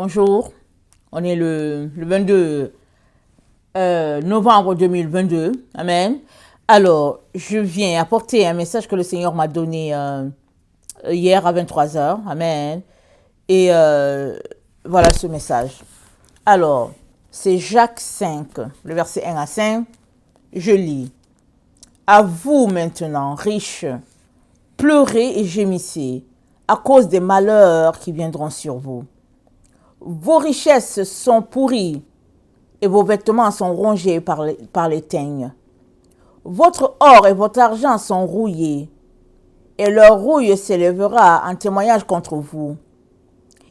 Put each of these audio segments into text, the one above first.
Bonjour, on est le 22 novembre 2022. Amen. Alors, je viens apporter un message que le Seigneur m'a donné hier à 23 heures. Amen. Et voilà ce message. Alors, c'est Jacques 5, le verset 1 à 5. Je lis. À vous maintenant, riches, pleurez et gémissez à cause des malheurs qui viendront sur vous. Vos richesses sont pourries et vos vêtements sont rongés par les teignes. Votre or et votre argent sont rouillés et leur rouille s'élèvera en témoignage contre vous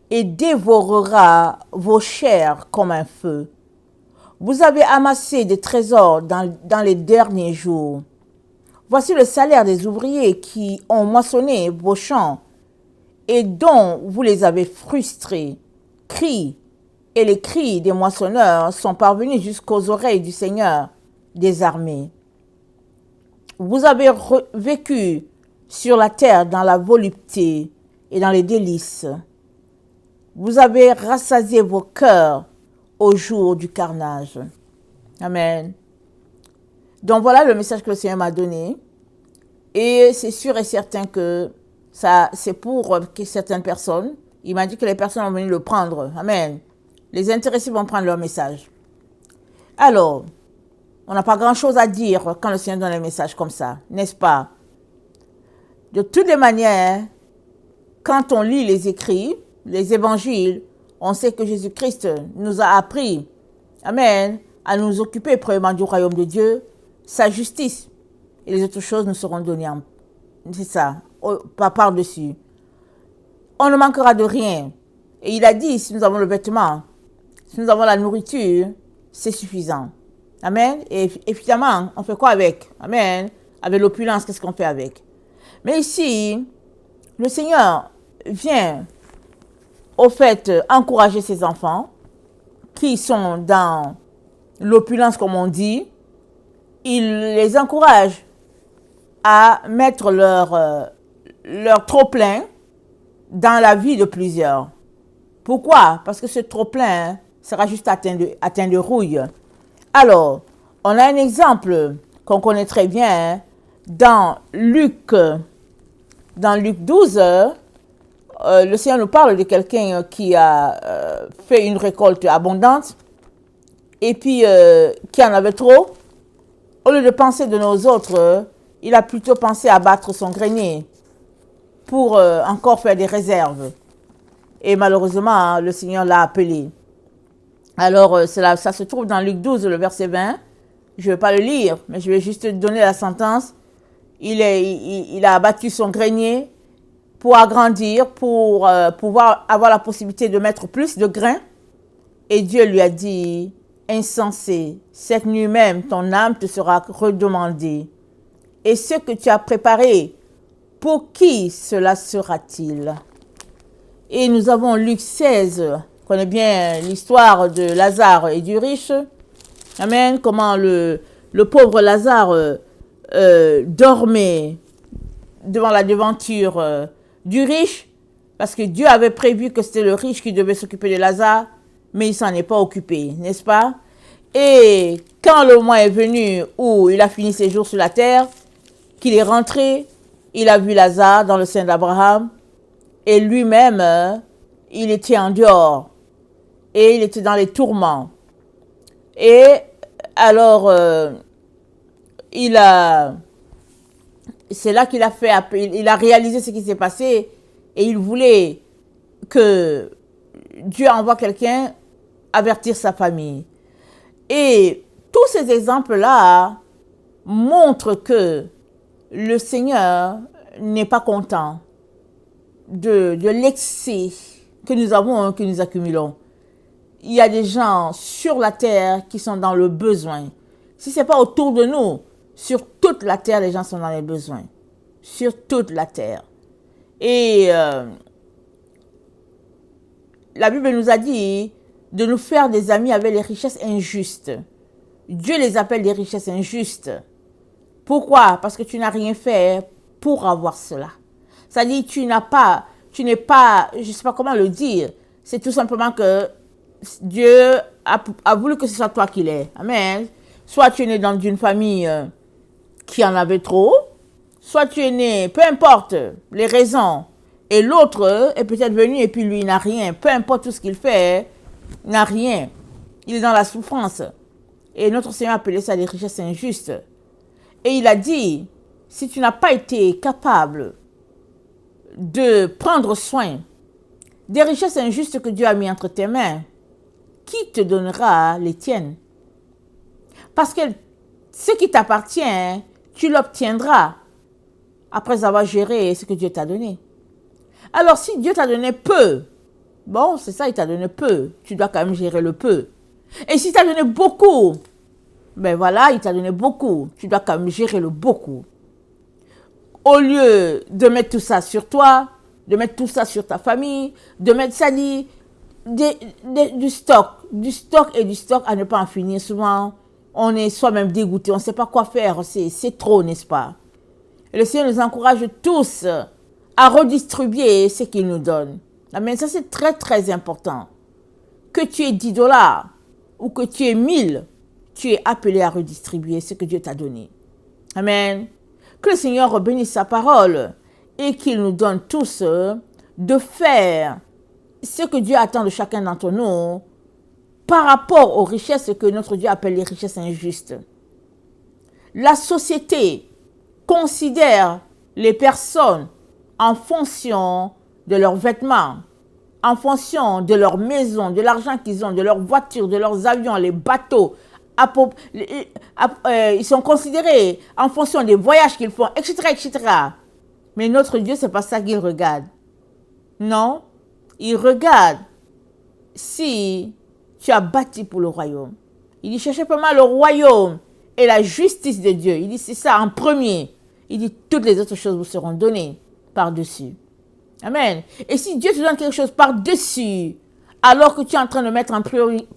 et dévorera vos chairs comme un feu. Vous avez amassé des trésors dans les derniers jours. Voici le salaire des ouvriers qui ont moissonné vos champs et dont vous les avez frustrés. Cris et les cris des moissonneurs sont parvenus jusqu'aux oreilles du Seigneur des armées. Vous avez vécu sur la terre dans la volupté et dans les délices. Vous avez rassasié vos cœurs au jour du carnage. Amen. Donc voilà le message que le Seigneur m'a donné. Et c'est sûr et certain que ça, c'est pour certaines personnes. Il m'a dit que les personnes vont venir le prendre. Amen. Les intéressés vont prendre leur message. Alors, on n'a pas grand-chose à dire quand le Seigneur donne un message comme ça, n'est-ce pas? De toutes les manières, quand on lit les écrits, les évangiles, on sait que Jésus-Christ nous a appris, amen, à nous occuper premièrement du royaume de Dieu, sa justice, et les autres choses nous seront données. C'est ça, pas par-dessus. On ne manquera de rien. Et il a dit, si nous avons le vêtement, si nous avons la nourriture, c'est suffisant. Amen. Et évidemment, on fait quoi avec? Amen. Avec l'opulence, qu'est-ce qu'on fait avec? Mais ici, le Seigneur vient, au fait, encourager ses enfants qui sont dans l'opulence, comme on dit. Il les encourage à mettre leur trop-plein dans la vie de plusieurs. Pourquoi? Parce que ce trop-plein sera juste atteint de rouille. Alors, on a un exemple qu'on connaît très bien dans Luc 12. Le Seigneur nous parle de quelqu'un qui a fait une récolte abondante et puis qui en avait trop. Au lieu de penser de nos autres, il a plutôt pensé à battre son grenier pour encore faire des réserves. Et malheureusement, le Seigneur l'a appelé. Alors, ça se trouve dans Luc 12, le verset 20. Je ne vais pas le lire, mais je vais juste donner la sentence. Il a abattu son grenier pour agrandir, pour pouvoir avoir la possibilité de mettre plus de grains. Et Dieu lui a dit, insensé, cette nuit même, ton âme te sera redemandée. Et ce que tu as préparé, pour qui cela sera-t-il? Et nous avons Luc 16, on connaît bien l'histoire de Lazare et du riche. Amen. Comment le pauvre Lazare dormait devant la devanture du riche, parce que Dieu avait prévu que c'était le riche qui devait s'occuper de Lazare, mais il s'en est pas occupé, n'est-ce pas? Et quand le mois est venu où il a fini ses jours sur la terre, qu'il est rentré, il a vu Lazare dans le sein d'Abraham, et lui-même, il était en dehors, et il était dans les tourments. Et alors, c'est là qu'il a fait, il a réalisé ce qui s'est passé, et il voulait que Dieu envoie quelqu'un avertir sa famille. Et tous ces exemples-là montrent que le Seigneur n'est pas content de l'excès que nous avons, que nous accumulons. Il y a des gens sur la terre qui sont dans le besoin. Si ce n'est pas autour de nous, sur toute la terre, les gens sont dans les besoins. Sur toute la terre. Et la Bible nous a dit de nous faire des amis avec les richesses injustes. Dieu les appelle des richesses injustes. Pourquoi? Parce que tu n'as rien fait pour avoir cela. C'est-à-dire tu n'es pas, je ne sais pas comment le dire, c'est tout simplement que Dieu a voulu que ce soit toi qui l'aies. Amen. Soit tu es né dans une famille qui en avait trop, soit tu es né, peu importe les raisons, et l'autre est peut-être venu et puis lui il n'a rien. Peu importe tout ce qu'il fait, il n'a rien. Il est dans la souffrance. Et notre Seigneur a appelé ça des richesses injustes. Et il a dit, si tu n'as pas été capable de prendre soin des richesses injustes que Dieu a mis entre tes mains, qui te donnera les tiennes? Parce que ce qui t'appartient, tu l'obtiendras après avoir géré ce que Dieu t'a donné. Alors si Dieu t'a donné peu, bon, c'est ça, il t'a donné peu, tu dois quand même gérer le peu. Et si t'a donné beaucoup, ben voilà, il t'a donné beaucoup, tu dois quand même gérer le beaucoup. Au lieu de mettre tout ça sur toi, de mettre tout ça sur ta famille, de mettre ça du stock et du stock à ne pas en finir. Souvent, on est soi-même dégoûté, on ne sait pas quoi faire, c'est trop, n'est-ce pas? Et le Seigneur nous encourage tous à redistribuer ce qu'il nous donne. Amen, ça c'est très très important. Que tu aies 10 dollars ou que tu aies 1000, tu es appelé à redistribuer ce que Dieu t'a donné. Amen. Que le Seigneur bénisse sa parole et qu'il nous donne tous de faire ce que Dieu attend de chacun d'entre nous par rapport aux richesses que notre Dieu appelle les richesses injustes. La société considère les personnes en fonction de leurs vêtements, en fonction de leur maison, de l'argent qu'ils ont, de leurs voitures, de leurs avions, les bateaux. Ils sont considérés en fonction des voyages qu'ils font, etc., etc. Mais notre Dieu, c'est pas ça qu'il regarde. Non, il regarde si tu as bâti pour le royaume. Il dit, cherchez pas mal le royaume et la justice de Dieu. Il dit, c'est ça en premier. Il dit, toutes les autres choses vous seront données par-dessus. Amen. Et si Dieu te donne quelque chose par-dessus, alors que tu es en train de mettre en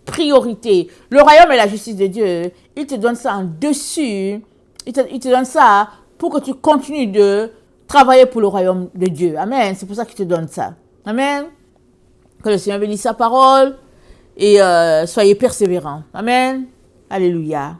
priorité le royaume et la justice de Dieu, il te donne ça en dessus. Il te donne ça pour que tu continues de travailler pour le royaume de Dieu. Amen. C'est pour ça qu'il te donne ça. Amen. Que le Seigneur bénisse sa parole et soyez persévérants. Amen. Alléluia.